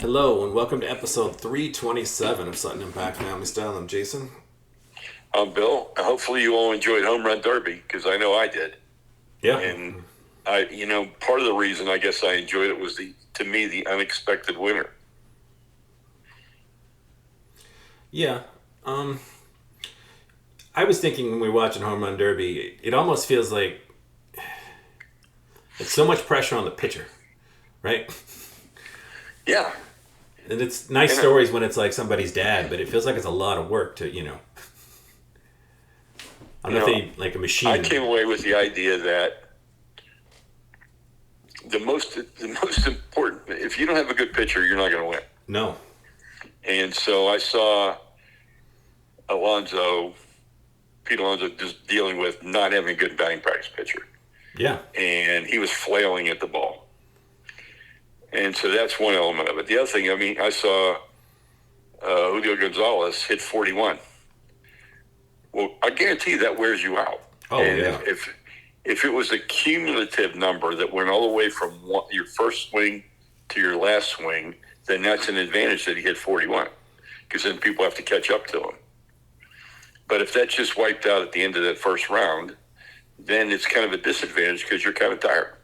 Hello and welcome to episode 327 of Sutton Impact Family Style. I'm Jason. I'm Bill. Hopefully you all enjoyed Home Run Derby because I know I did. Yeah. And part of the reason I guess I enjoyed it was to me the unexpected winner. Yeah. I was thinking when we were watching Home Run Derby, it almost feels like it's so much pressure on the pitcher, right? Yeah. And it's nice stories when it's like somebody's dad, but it feels like it's a lot of work to, I don't know if they like a machine. I came away with the idea that the most important, if you don't have a good pitcher, you're not going to win. No. And so I saw Pete Alonso just dealing with not having a good batting practice pitcher. Yeah. And he was flailing at the ball. And so that's one element of it. The other thing, I saw Julio Gonzalez hit 41. Well, I guarantee you that wears you out. Oh, and yeah. If it was a cumulative number that went all the way from your first swing to your last swing, then that's an advantage that he hit 41 because then people have to catch up to him. But if that's just wiped out at the end of that first round, then it's kind of a disadvantage because you're kind of tired.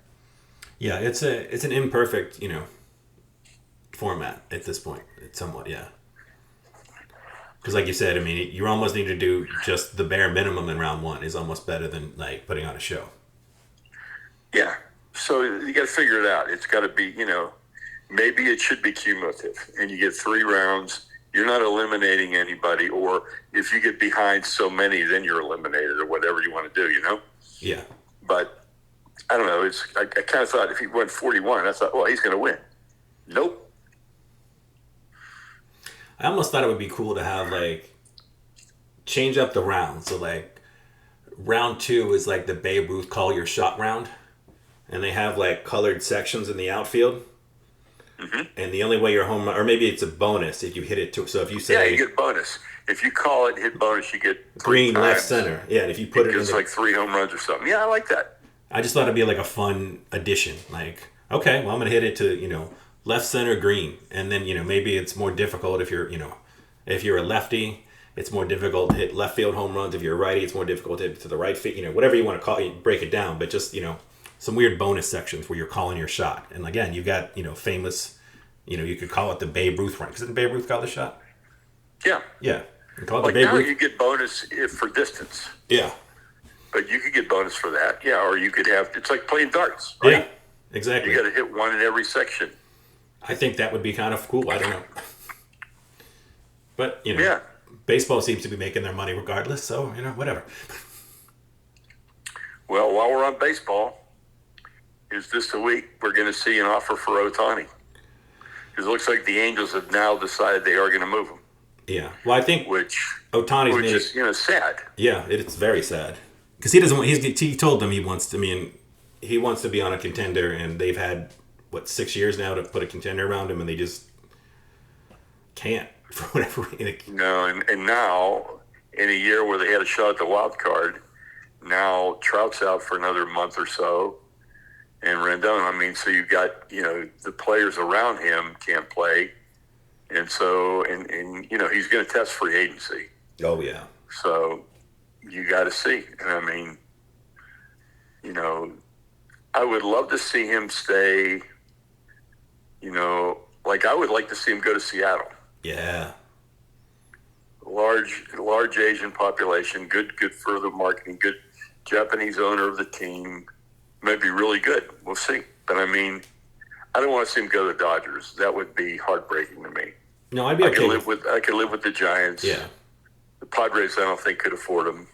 Yeah, it's an imperfect, format at this point. It's somewhat, yeah. Because like you said, you almost need to do just the bare minimum in round one is almost better than like putting on a show. Yeah. So you got to figure it out. It's got to be, maybe it should be cumulative and you get 3 rounds. You're not eliminating anybody, or if you get behind so many, then you're eliminated or whatever you want to do, Yeah. But I don't know. I kind of thought if he went 41, I thought, well, he's going to win. Nope. I almost thought it would be cool to have like change up the round. So like round 2 is like the Babe Ruth call your shot round, and they have like colored sections in the outfield. Mm-hmm. And the only way you're home, or maybe it's a bonus if you hit it too. So if you say, you get bonus. If you call it hit bonus, you get green times. left center. Yeah, and if you put it in like 3 home runs or something. Yeah, I like that. I just thought it'd be like a fun addition. Like, okay, well I'm gonna hit it to left center green, and then maybe it's more difficult if you're if you're a lefty, it's more difficult to hit left field home runs. If you're a righty, it's more difficult to hit to the right field. Whatever you want to call it, break it down. But just some weird bonus sections where you're calling your shot. And again, you got famous. You could call it the Babe Ruth rank. Didn't Babe Ruth call the shot? Yeah. Yeah. You call it like the Babe now Ruth. you get bonus for distance. Yeah. But you could get bonus for that. Yeah, or you could have, it's like playing darts, right? Yeah, exactly. You got to hit one in every section. I think that would be kind of cool. I don't know. But, yeah. Baseball seems to be making their money regardless, so, whatever. Well, while we're on baseball, is this the week we're going to see an offer for Ohtani? Because it looks like the Angels have now decided they are going to move him. Yeah. Well, I think Ohtani's is sad. Yeah, it's very sad. Because he doesn't want, he told them he wants to be on a contender, and they've had, 6 years now to put a contender around him, and they just can't for whatever reason. No, and now, in a year where they had a shot at the wild card, now Trout's out for another month or so, and Rendon, so you got, the players around him can't play, and so, and he's going to test free agency. Oh, yeah. So you got to see. And I would love to see him stay, I would like to see him go to Seattle. Yeah. Large Asian population, good for the marketing, good Japanese owner of the team, maybe really good. We'll see. But I don't want to see him go to the Dodgers. That would be heartbreaking to me. No, I'd be okay. I could live with the Giants. Yeah. The Padres, I don't think could afford him.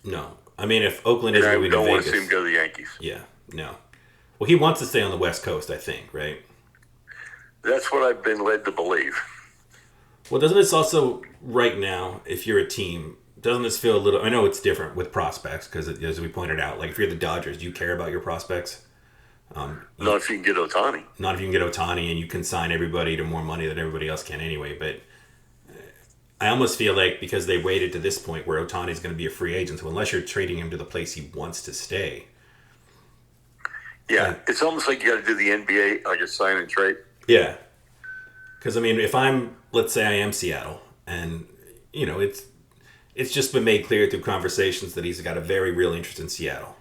No, if Oakland is moving to Vegas, I don't want to see him go to the Yankees. Yeah, no. Well, he wants to stay on the West Coast, I think, right? That's what I've been led to believe. Well, doesn't this also, right now, if you're a team, doesn't this feel a little... I know it's different with prospects, because as we pointed out, if you're the Dodgers, do you care about your prospects? Not if you can get Ohtani. Not if you can get Ohtani, and you can sign everybody to more money than everybody else can anyway, but... I almost feel like because they waited to this point where Ohtani's going to be a free agent, so unless you're trading him to the place he wants to stay... Yeah, it's almost like you got to do the NBA, like a sign and trade. Yeah. Because I mean, if let's say I am Seattle, and it's just been made clear through conversations that he's got a very real interest in Seattle.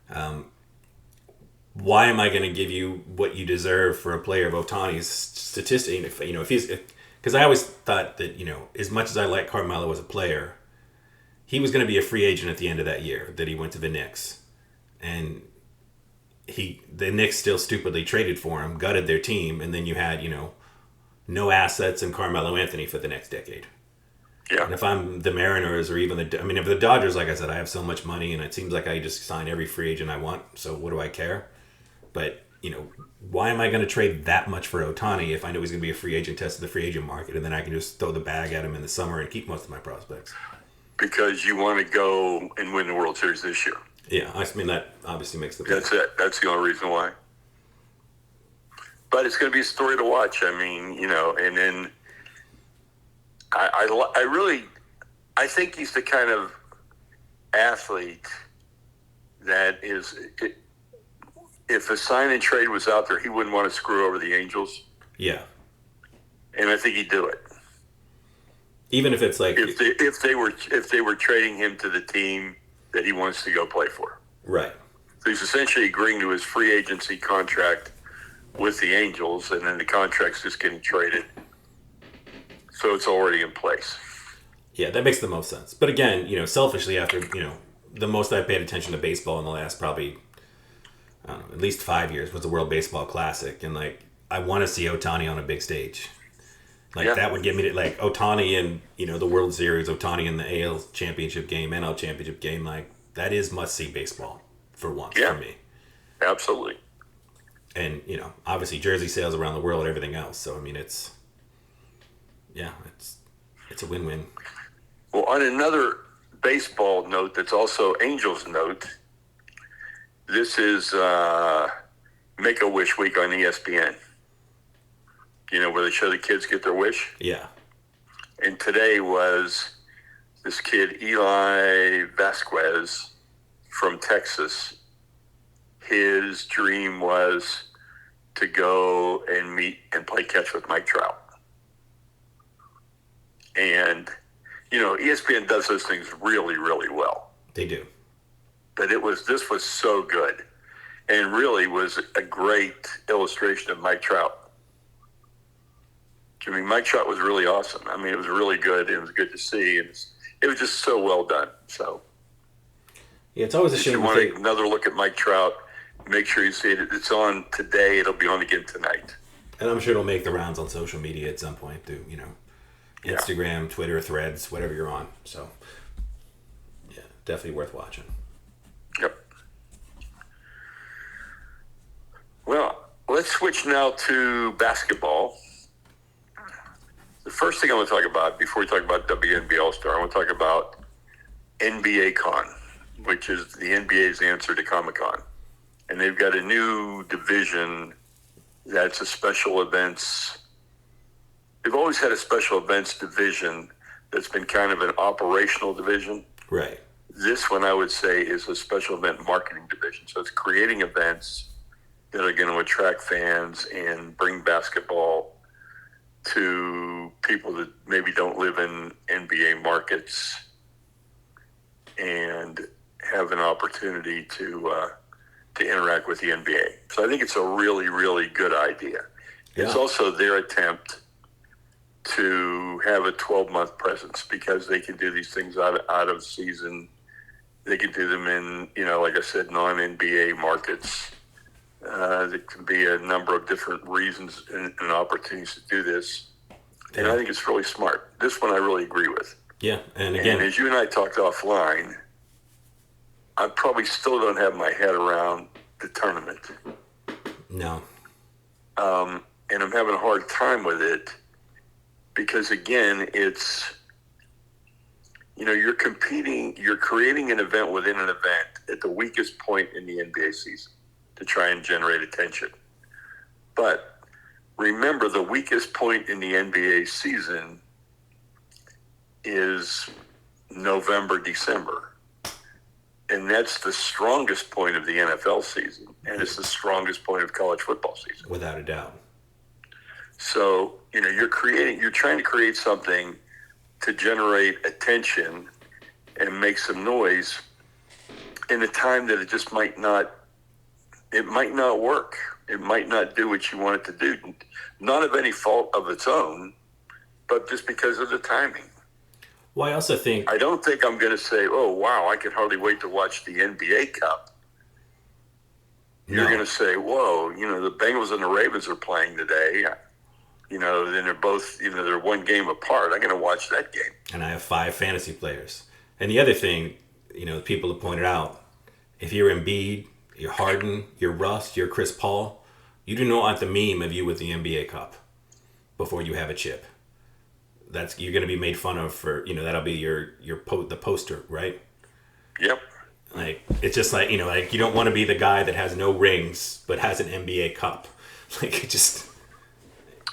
Why am I going to give you what you deserve for a player of Otani's statistic? If he's, because I always thought that as much as I like Carmelo as a player, he was going to be a free agent at the end of that year that he went to the Knicks, and the Knicks still stupidly traded for him, gutted their team, and then you had no assets and Carmelo Anthony for the next decade. Yeah. And if I'm the Mariners or even if the Dodgers, like I said, I have so much money and it seems like I just sign every free agent I want. So what do I care? But, why am I going to trade that much for Otani if I know he's going to be a free agent, test of the free agent market, and then I can just throw the bag at him in the summer and keep most of my prospects? Because you want to go and win the World Series this year. Yeah, I mean, that obviously makes the point. That's it. That's the only reason why. But it's going to be a story to watch. I mean, and then I think he's the kind of athlete that is, if a sign and trade was out there, he wouldn't want to screw over the Angels. Yeah. And I think he'd do it. Even if it's like if they were trading him to the team that he wants to go play for. Right. So he's essentially agreeing to his free agency contract with the Angels, and then the contract's just getting traded. So it's already in place. Yeah, that makes the most sense. But again, selfishly, after, the most I've paid attention to baseball in the last probably, I don't know, at least 5 years was the World Baseball Classic. And, I want to see Otani on a big stage. That would get me to, Otani in, the World Series, Otani in the AL Championship game, NL Championship game. That is must-see baseball for once for me. Absolutely. And, obviously jersey sales around the world and everything else. So, I mean, it's a win-win. Well, on another baseball note that's also Angels note, this is Make-A-Wish Week on ESPN. Where they show the kids get their wish? Yeah. And today was this kid, Eli Vasquez from Texas. His dream was to go and meet and play catch with Mike Trout. And, ESPN does those things really, really well. They do. But this was so good, and really was a great illustration of Mike Trout. I mean, Mike Trout was really awesome. I mean, it was really good. It was good to see. And it was just so well done. So, yeah, it's always a if shame. you want another look at Mike Trout, make sure you see it. It's on today. It'll be on again tonight. And I'm sure it'll make the rounds on social media at some point through, Instagram, Twitter, Threads, whatever you're on. So, yeah, definitely worth watching. Yep. Well, let's switch now to basketball. The first thing I want to talk about, before we talk about WNBA All-Star, I want to talk about NBA Con, which is the NBA's answer to Comic-Con. And they've got a new division that's a special events. They've always had a special events division that's been kind of an operational division. Right. This one, I would say, is a special event marketing division. So it's creating events that are going to attract fans and bring basketball to people that maybe don't live in NBA markets and have an opportunity to interact with the NBA. So I think it's a really, really good idea. Yeah. It's also their attempt to have a 12-month presence because they can do these things out of season. They can do them in, like I said, non-NBA markets. There can be a number of different reasons and opportunities to do this. And I think it's really smart. This one I really agree with. Yeah, and again... And as you and I talked offline, I probably still don't have my head around the tournament. No. And I'm having a hard time with it because, again, it's... you're competing, you're creating an event within an event at the weakest point in the NBA season to try and generate attention. But remember, the weakest point in the NBA season is November, December. And that's the strongest point of the NFL season. And it's the strongest point of college football season. Without a doubt. So, you're trying to create something to generate attention and make some noise in a time that it might not work. It might not do what you want it to do. Not of any fault of its own, but just because of the timing. Well, I also think I don't think I'm going to say, oh, wow, I can hardly wait to watch the NBA Cup. You're going to say, whoa, the Bengals and the Ravens are playing today. Then they're both, they're one game apart. I'm going to watch that game. And I have 5 fantasy players. And the other thing, people have pointed out, if you're Embiid, you're Harden, you're Russ, you're Chris Paul, you do not want the meme of you with the NBA Cup before you have a chip. You're going to be made fun of for, that'll be the poster, right? Yep. Like, it's just like, like you don't want to be the guy that has no rings but has an NBA Cup. Like, it just...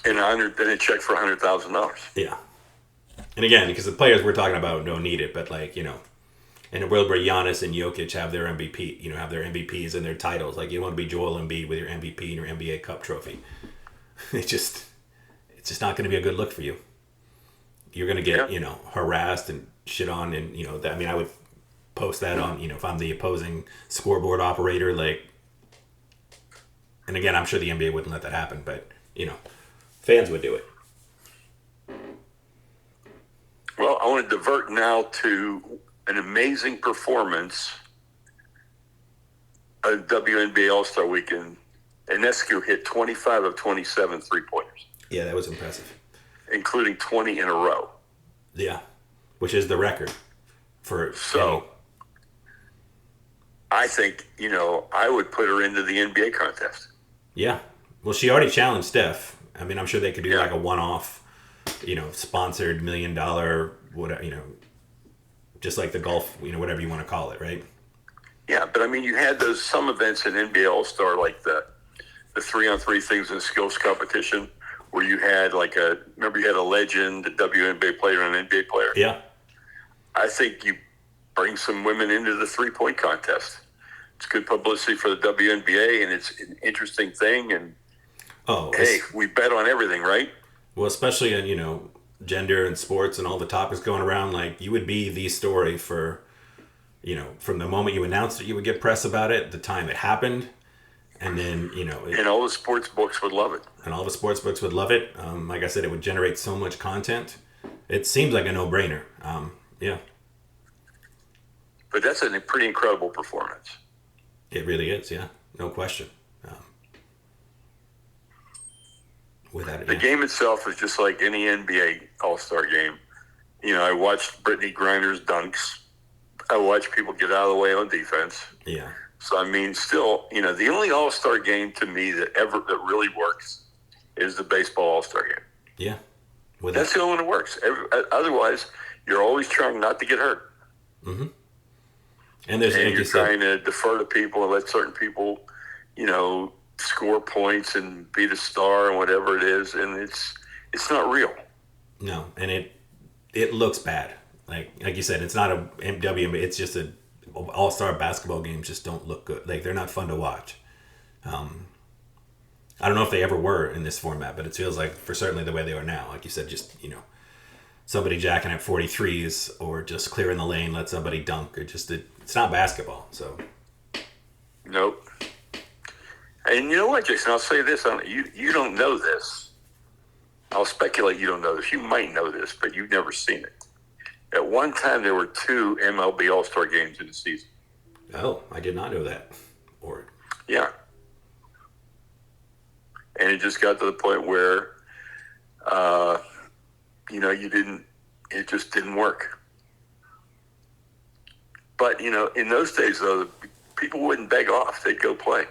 And a check for $100,000. Yeah. And again, because the players we're talking about don't need it, but like, in a world where Giannis and Jokic have their MVP, have their MVPs and their titles, like you want to be Joel Embiid with your MVP and your NBA Cup trophy. It's just not going to be a good look for you. You're going to get, harassed and shit on, and I would post that on, if I'm the opposing scoreboard operator, like, and again, I'm sure the NBA wouldn't let that happen, but fans would do it. Well, I want to divert now to an amazing performance of WNBA All-Star Weekend. Enescu hit 25 of 27 three-pointers. Yeah, that was impressive. Including 20 in a row. Yeah, which is the record for... So, I think, I would put her into the NBA contest. Yeah. Well, she already challenged Steph. I mean, I'm sure they could do like a one-off, sponsored $1 million, whatever, just like the golf, whatever you want to call it, right? Yeah, but I mean, you had some events in NBA All-Star, like the 3-on-3 things in the skills competition, where you had remember you had a legend, a WNBA player, and an NBA player? Yeah. I think you bring some women into the three-point contest. It's good publicity for the WNBA, and it's an interesting thing, and hey, we bet on everything, right? Well, especially in, gender and sports and all the topics going around, like, you would be the story for, from the moment you announced it, you would get press about it, the time it happened, and then, and all the sports books would love it. And all the sports books would love it. Like I said, it would generate so much content. It seems like a no-brainer. Yeah. But that's a pretty incredible performance. It really is, yeah. No question. The game itself is just like any NBA All-Star game. I watched Brittany Griner's dunks. I watched people get out of the way on defense. Yeah. So, I mean, still, the only All-Star game to me that really works is the baseball All-Star game. Yeah. That's the only one that works. Otherwise, you're always trying not to get hurt. Mm-hmm. And you're trying to defer to people and let certain people, score points and be the star and whatever it is, and it's not real. No, and it looks bad. Like you said, it's not a WNBA. It's just a all-star basketball games. Just don't look good. Like, they're not fun to watch. I don't know if they ever were in this format, but it feels like for certainly the way they are now. Like you said, just somebody jacking at 43s or just clearing the lane, let somebody dunk, or just it's not basketball. So nope. And you know what, Jason? I'll say this: you don't know this. I'll speculate you don't know this. You might know this, but you've never seen it. At one time, there were 2 MLB All-Star games in the season. Oh, I did not know that. Yeah. And it just got to the point where, it just didn't work. But, in those days, though, people wouldn't beg off. They'd go play.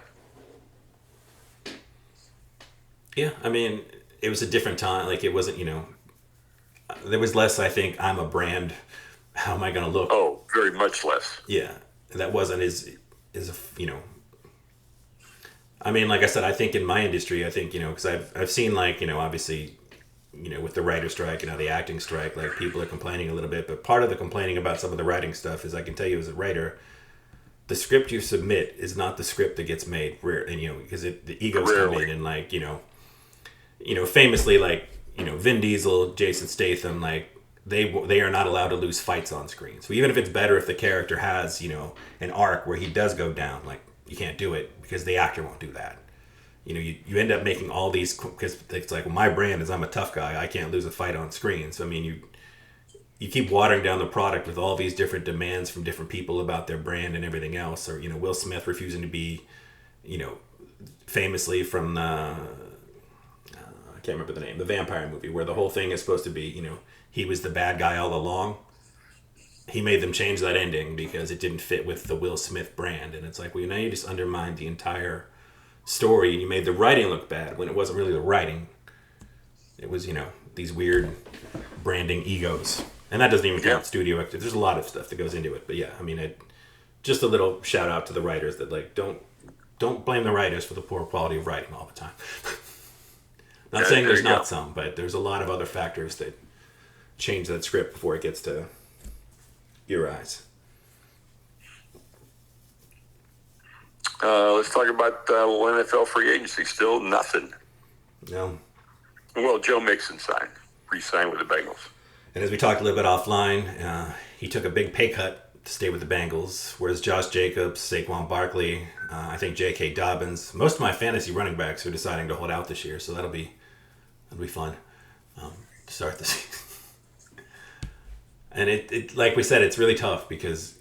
Yeah, I mean, it was a different time. Like, it wasn't, there was less, I think, I'm a brand. How am I going to look? Oh, very much less. Yeah, that wasn't I mean, like I said, I think in my industry, I think, because I've seen, like, obviously, with the writer strike and the acting strike, like, people are complaining a little bit. But part of the complaining about some of the writing stuff is, I can tell you as a writer, the script you submit is not the script that gets made. And, because the egos come in and, like, famously, like, Vin Diesel, Jason Statham, like, they are not allowed to lose fights on screen. So even if it's better if the character has, an arc where he does go down, like, you can't do it because the actor won't do that. You end up making all these, because it's like, well, my brand is I'm a tough guy. I can't lose a fight on screen. So, I mean, you keep watering down the product with all these different demands from different people about their brand and everything else. Or, Will Smith refusing to be, famously from the, I can't remember the name, the vampire movie, where the whole thing is supposed to be, he was the bad guy all along. He made them change that ending because it didn't fit with the Will Smith brand. And it's like, well, now you just undermined the entire story and you made the writing look bad when it wasn't really the writing. It was, these weird branding egos. And that doesn't even count studio actors. There's a lot of stuff that goes into it. But yeah, I mean, just a little shout out to the writers that, like, don't blame the writers for the poor quality of writing all the time. Not saying there's not some, but there's a lot of other factors that change that script before it gets to your eyes. Let's talk about NFL free agency. Still nothing. No. Well, Joe Mixon re-signed with the Bengals. And as we talked a little bit offline, he took a big pay cut to stay with the Bengals, whereas Josh Jacobs, Saquon Barkley, I think J.K. Dobbins, most of my fantasy running backs are deciding to hold out this year, so that'll be fun to start the season. And it like we said, it's really tough because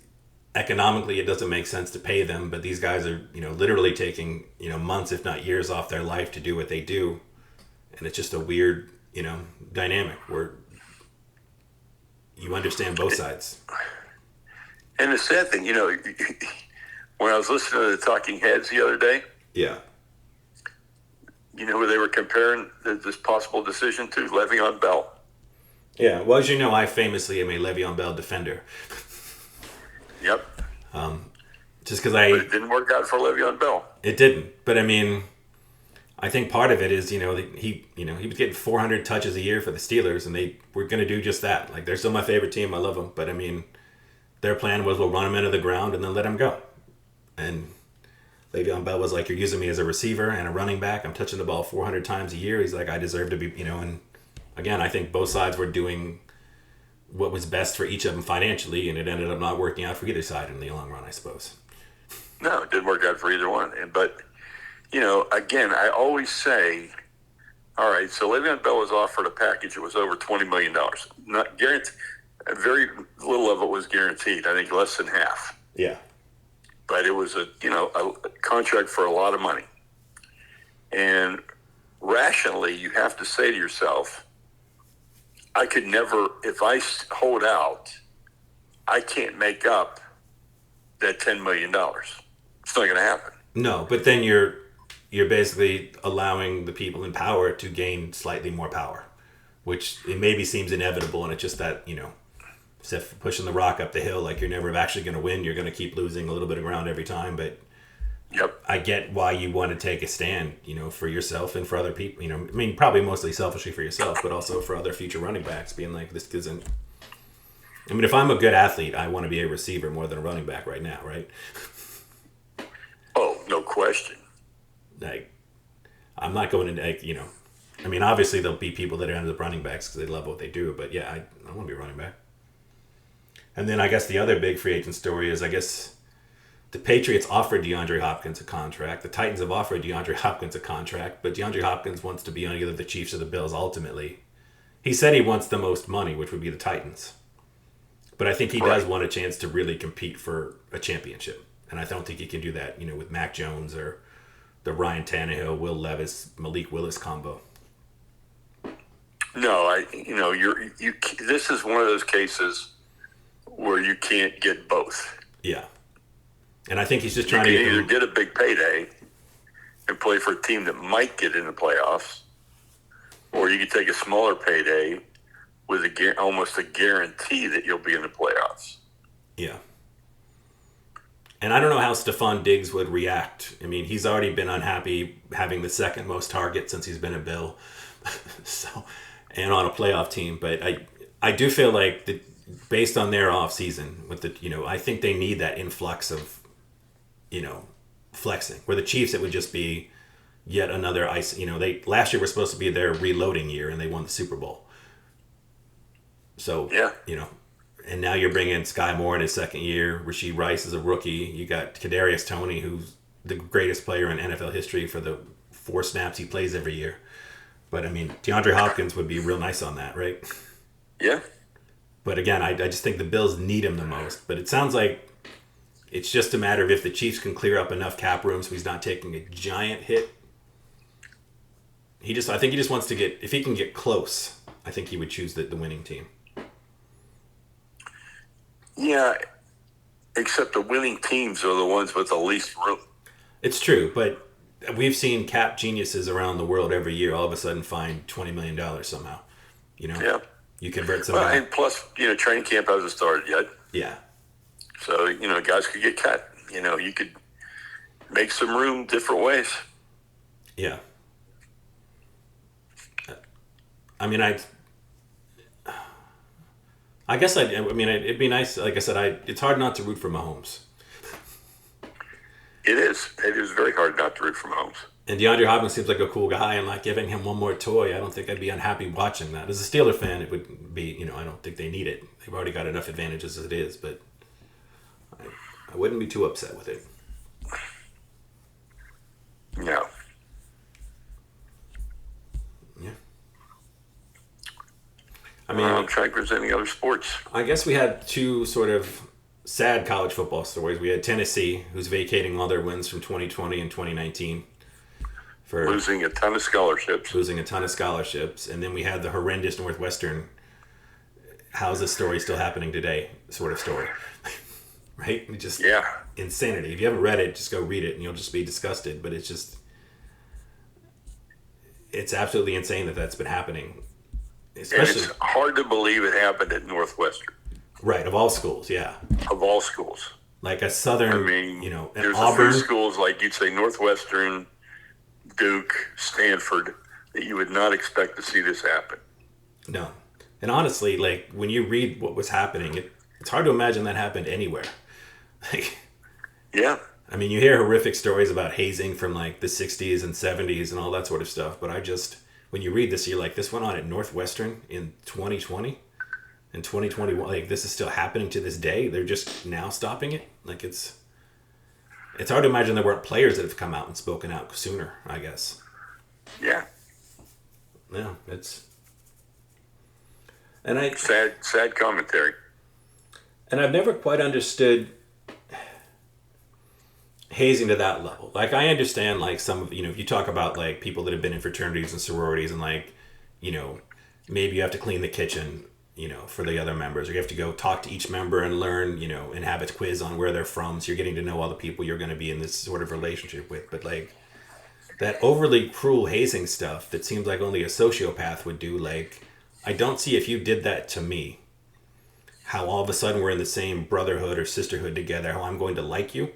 economically it doesn't make sense to pay them, but these guys are, literally taking, months, if not years off their life to do what they do. And it's just a weird, dynamic where you understand both sides. And the sad thing, when I was listening to the Talking Heads the other day, yeah, who they were comparing this possible decision to? Le'Veon Bell. Yeah, well, as you know, I famously am a Le'Veon Bell defender. Yep. Just because But it didn't work out for Le'Veon Bell. It didn't, but I mean, I think part of it is, he was getting 400 touches a year for the Steelers, and they were going to do just that. Like, they're still my favorite team. I love them, but I mean, their plan was we'll run him into the ground and then let him go. And Le'Veon Bell was like, you're using me as a receiver and a running back. I'm touching the ball 400 times a year. He's like, I deserve to be, and again, I think both sides were doing what was best for each of them financially, and it ended up not working out for either side in the long run, I suppose. No, it didn't work out for either one. But, again, I always say, all right, so Le'Veon Bell was offered a package that was over $20 million. Not guaranteed. Very little of it was guaranteed. I think less than half. Yeah. But it was a contract for a lot of money. And rationally, you have to say to yourself, I could never, if I hold out, I can't make up that $10 million. It's not going to happen. No, but then you're basically allowing the people in power to gain slightly more power, which it maybe seems inevitable, and it's just that, instead of pushing the rock up the hill, like, you're never actually going to win. You're going to keep losing a little bit of ground every time, but yep. I get why you want to take a stand, for yourself and for other people. I mean, probably mostly selfishly for yourself, but also for other future running backs, being like, this isn't. I mean, if I'm a good athlete, I want to be a receiver more than a running back right now, right? Oh, no question. Like, I'm not going into, like, I mean, obviously there'll be people that are end up running backs because they love what they do, but yeah, I want to be a running back. And then I guess the other big free agent story is, I guess, the Patriots offered DeAndre Hopkins a contract. The Titans have offered DeAndre Hopkins a contract, but DeAndre Hopkins wants to be on either the Chiefs or the Bills ultimately. He said he wants the most money, which would be the Titans. But I think he does want a chance to really compete for a championship. And I don't think he can do that, with Mac Jones or the Ryan Tannehill, Will Levis, Malik Willis combo. No, this is one of those cases where you can't get both. Yeah. And I think he's just trying to either get a big payday and play for a team that might get in the playoffs, or you can take a smaller payday with almost a guarantee that you'll be in the playoffs. Yeah. And I don't know how Stephon Diggs would react. I mean, he's already been unhappy having the second most targets since he's been a Bill, and on a playoff team. But I do feel like based on their offseason, with I think they need that influx of, flexing. Where the Chiefs, it would just be, yet another ice. They last year was supposed to be their reloading year, and they won the Super Bowl. So Yeah. And now you're bringing Sky Moore in his second year. Rashee Rice is a rookie. You got Kadarius Toney, who's the greatest player in NFL history for the 4 snaps he plays every year. But I mean, DeAndre Hopkins would be real nice on that, right? Yeah. But again, I just think the Bills need him the most. But it sounds like it's just a matter of if the Chiefs can clear up enough cap room so he's not taking a giant hit. I think he just wants to get, if he can get close, I think he would choose the winning team. Yeah, except the winning teams are the ones with the least room. It's true, but we've seen cap geniuses around the world every year all of a sudden find $20 million somehow. Yeah. You convert somebody. Well, and plus, training camp hasn't started yet. Yeah. So, guys could get cut. You could make some room different ways. Yeah. I mean, I guess it'd be nice. Like I said, it's hard not to root for Mahomes. It is. It is very hard not to root for Mahomes. And DeAndre Hopkins seems like a cool guy, and like giving him one more toy, I don't think I'd be unhappy watching that. As a Steeler fan, it would be, I don't think they need it. They've already got enough advantages as it is, but I wouldn't be too upset with it. No. Yeah. I'm trying to present any other sports. I guess we had 2 sort of sad college football stories. We had Tennessee, who's vacating all their wins from 2020 and 2019 for losing a ton of scholarships. And then we had the horrendous Northwestern, how's this story still happening today sort of story. Right? Just insanity. If you haven't read it, just go read it and you'll just be disgusted. But it's absolutely insane that that's been happening. Especially, and it's hard to believe it happened at Northwestern. Right, of all schools, yeah. Of all schools. Like a Southern, there's Auburn. a few schools like you'd say Northwestern, Duke, Stanford, that you would not expect to see this happen. No. And honestly, like, when you read what was happening, it's hard to imagine that happened anywhere. Like, yeah. I mean, you hear horrific stories about hazing from, like, the 60s and 70s and all that sort of stuff, but when you read this, you're like, this went on at Northwestern in 2020? In 2021, like, this is still happening to this day. They're just now stopping it. Like, it's hard to imagine there weren't players that have come out and spoken out sooner, I guess. Yeah. Yeah, sad commentary. And I've never quite understood hazing to that level. Like, I understand, like, some of, if you talk about, like, people that have been in fraternities and sororities and, like, maybe you have to clean the kitchen, for the other members, or you have to go talk to each member and learn, and have a quiz on where they're from, so you're getting to know all the people you're going to be in this sort of relationship with. But, like, that overly cruel hazing stuff that seems like only a sociopath would do, like, I don't see, if you did that to me, how all of a sudden we're in the same brotherhood or sisterhood together, how I'm going to like you.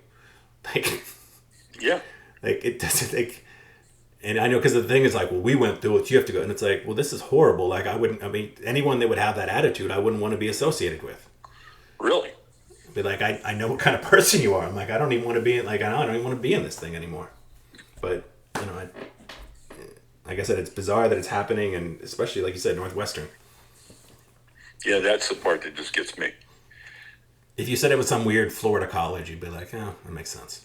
Like, yeah. Like, it doesn't, like, and I know, because the thing is, like, well, we went through it, you have to go. And it's like, well, this is horrible. Like, anyone that would have that attitude, I wouldn't want to be associated with. Really? Be like, I know what kind of person you are. I'm like, I don't even want to be in, like, I don't even want to be in this thing anymore. But, like I said, it's bizarre that it's happening, and especially, like you said, Northwestern. Yeah, that's the part that just gets me. If you said it was some weird Florida college, you'd be like, oh, that makes sense.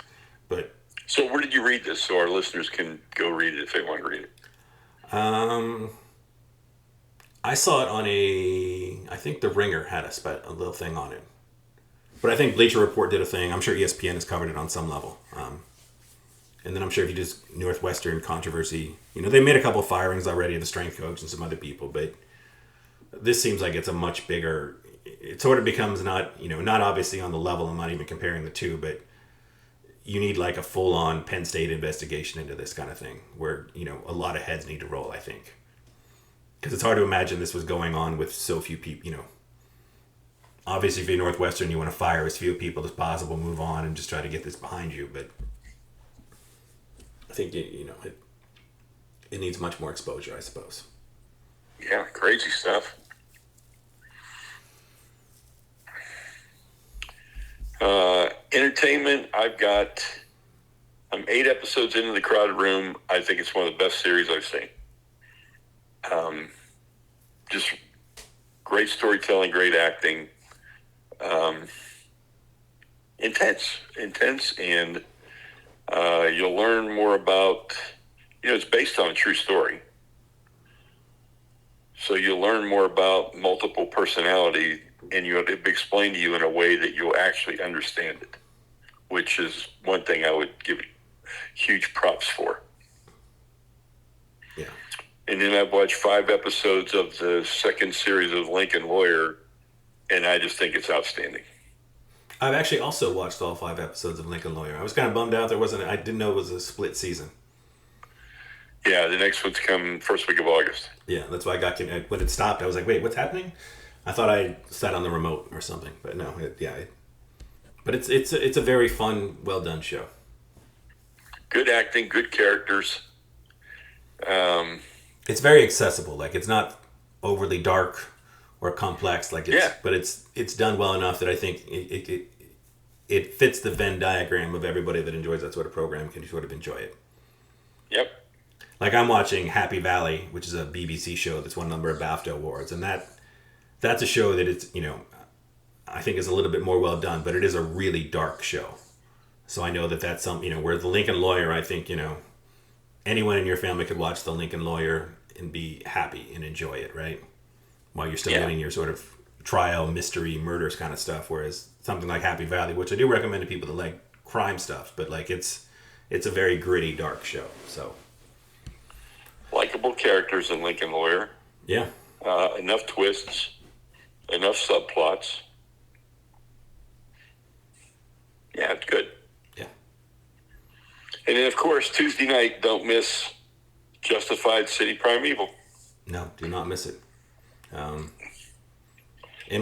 But... So where did you read this so our listeners can go read it if they want to read it? I saw it on I think The Ringer had a little thing on it. But I think Bleacher Report did a thing. I'm sure ESPN has covered it on some level. And then I'm sure if you just Northwestern controversy, they made a couple of firings already of the strength coach and some other people, but this seems like it's a much bigger, it sort of becomes not obviously on the level, I'm not even comparing the two, but you need like a full-on Penn State investigation into this kind of thing where, a lot of heads need to roll, I think. Because it's hard to imagine this was going on with so few people, Obviously, if you're Northwestern, you want to fire as few people as possible, move on, and just try to get this behind you. But I think, it needs much more exposure, I suppose. Yeah, crazy stuff. Entertainment, I've got I'm 8 episodes into The Crowded Room. I think it's one of the best series I've seen. Just great storytelling, great acting. Intense, and you'll learn more about, it's based on a true story. So you'll learn more about multiple personality, and it'll be explained to you in a way that you'll actually understand it, which is one thing I would give huge props for. Yeah. And then I've watched 5 episodes of the second series of Lincoln Lawyer, and I just think it's outstanding. I've actually also watched all 5 episodes of Lincoln Lawyer. I was kind of bummed out I didn't know it was a split season. Yeah, the next one's coming first week of August. Yeah, that's why when it stopped, I was like, wait, what's happening? I thought I sat on the remote or something, but no, but it's a very fun, well done show. Good acting, good characters. It's very accessible. Like, it's not overly dark or complex. But it's done well enough that I think it fits the Venn diagram of everybody that enjoys that sort of program can sort of enjoy it. Yep. Like, I'm watching Happy Valley, which is a BBC show that's won a number of BAFTA awards, and that's a show that it's, I think is a little bit more well done, but it is a really dark show. So I know that that's something, where the Lincoln Lawyer, I think, anyone in your family could watch the Lincoln Lawyer and be happy and enjoy it, right? While you're still getting your sort of trial, mystery, murders kind of stuff, whereas something like Happy Valley, which I do recommend to people that like crime stuff, but like it's a very gritty, dark show, so... Likeable characters in Lincoln Lawyer. Yeah. Enough twists, enough subplots. Yeah, it's good. Yeah. And then, of course, Tuesday night, don't miss Justified City Primeval. No, do not miss it. And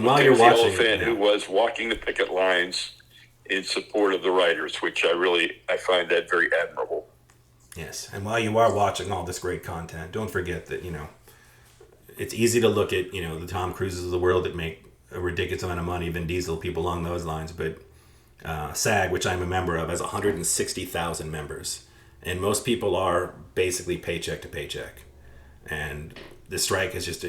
while you're Timothy watching... Oliphant, who was walking the picket lines in support of the writers, which I find that very admirable. Yes, and while you are watching all this great content, don't forget that, it's easy to look at, the Tom Cruises of the world that make a ridiculous amount of money, Vin Diesel, people along those lines, but SAG, which I'm a member of, has 160,000 members, and most people are basically paycheck to paycheck, and the strike has just,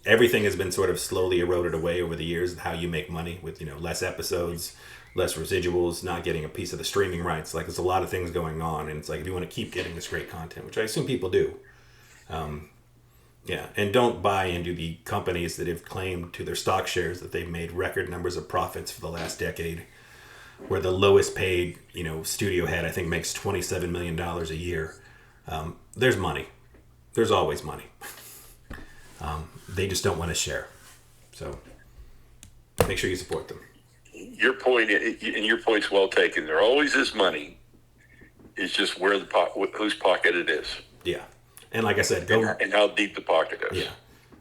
everything has been sort of slowly eroded away over the years, how you make money with, less episodes, less residuals, not getting a piece of the streaming rights. Like, there's a lot of things going on, and it's like, if you want to keep getting this great content, which I assume people do, and don't buy into the companies that have claimed to their stock shares that they've made record numbers of profits for the last decade, where the lowest paid, studio head, I think, makes $27 million a year. There's money. There's always money. They just don't want to share. So make sure you support them. Your point, and your point's well taken. There always is money. It's just whose pocket it is. Yeah, and like I said, and how deep the pocket is. Yeah,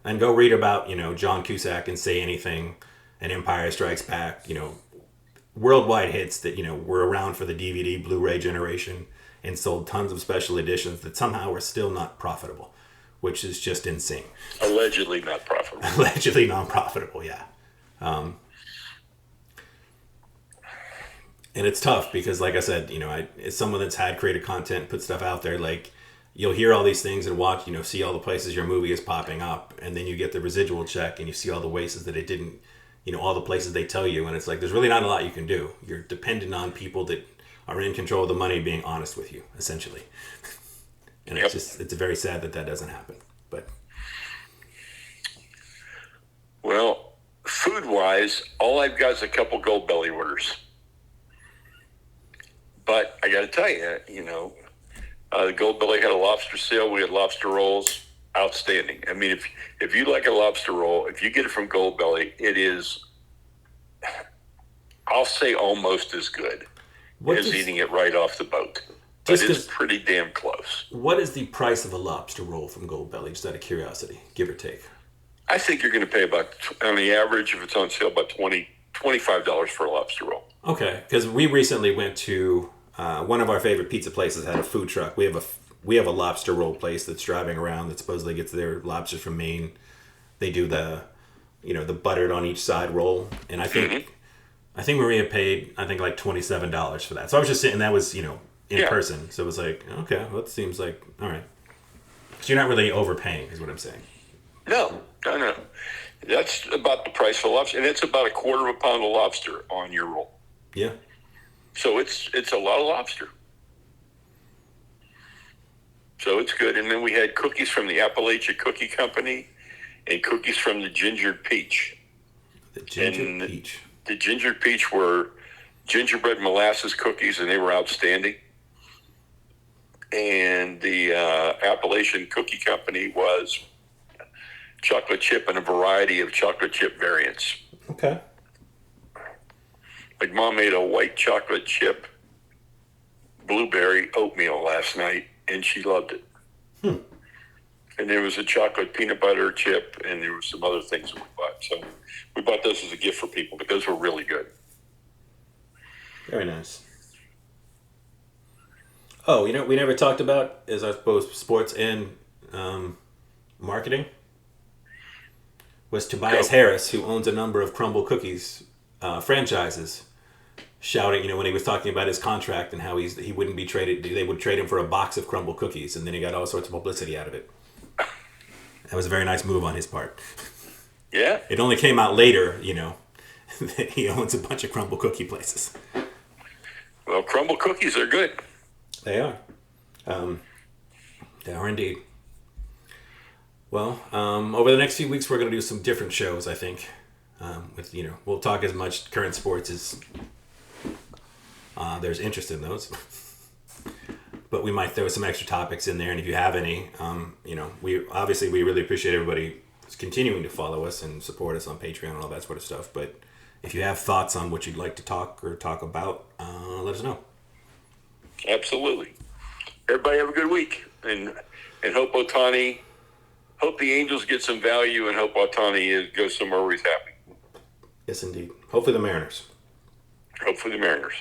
and go read about John Cusack and Say Anything, and Empire Strikes Back. Worldwide hits that were around for the DVD, Blu-ray generation, and sold tons of special editions that somehow are still not profitable, which is just insane. Allegedly not profitable. Allegedly non-profitable. Yeah. And it's tough because, like I said, as someone that's had creative content, put stuff out there, like, you'll hear all these things and watch, see all the places your movie is popping up, and then you get the residual check and you see all the places that it didn't, all the places they tell you, and it's like, there's really not a lot you can do. You're dependent on people that are in control of the money being honest with you, essentially. And Yep. it's very sad that doesn't happen. But well, food-wise, all I've got is a couple Gold Belly orders. But I got to tell you, the Gold Belly had a lobster sale. We had lobster rolls. Outstanding. I mean, if you like a lobster roll, if you get it from Gold Belly, it is, I'll say, almost as good as eating it right off the boat. But it's pretty damn close. What is the price of a lobster roll from Gold Belly, just out of curiosity, give or take? I think you're going to pay about, on the average, if it's on sale, about $25 for a lobster roll. Okay, because we recently went to one of our favorite pizza places had a food truck. We have a lobster roll place that's driving around that supposedly gets their lobsters from Maine. They do the buttered on each side roll, and I think Maria paid like $27 for that. So I was just saying that was in Yeah. person. So it was like, okay, well, it seems like all right. So you're not really overpaying, is what I'm saying. No, no, no. That's about the price of lobster, and it's about a quarter of a pound of lobster on your roll. Yeah. So it's a lot of lobster. So it's good. And then we had cookies from the Appalachia Cookie Company and cookies from the Gingered Peach. The ginger And peach. the Gingered Peach were gingerbread molasses cookies, and they were outstanding. And the Appalachian Cookie Company was chocolate chip and a variety of chocolate chip variants. Okay. Like Mom made a white chocolate chip blueberry oatmeal last night, and she loved it. And there was a chocolate peanut butter chip, and there were some other things that we bought. So we bought those as a gift for people, but those were really good. Very nice. Oh, we never talked about is I suppose sports and marketing. Was Tobias Go. Harris, who owns a number of Crumble Cookies franchises, shouting, when he was talking about his contract and how he wouldn't be traded, they would trade him for a box of Crumble Cookies, and then he got all sorts of publicity out of it. That was a very nice move on his part. Yeah. It only came out later, that he owns a bunch of Crumble Cookie places. Well, crumble cookies are good. They are. They are indeed. Well, over the next few weeks, we're going to do some different shows, I think. We'll talk as much current sports as there's interest in those. But we might throw some extra topics in there, and if you have any, we really appreciate everybody continuing to follow us and support us on Patreon and all that sort of stuff. But if you have thoughts on what you'd like to talk about, let us know. Absolutely. Everybody have a good week, and hope the Angels get some value, and hope Otani goes somewhere where he's happy. Yes, indeed. Hopefully the Mariners. Hopefully the Mariners.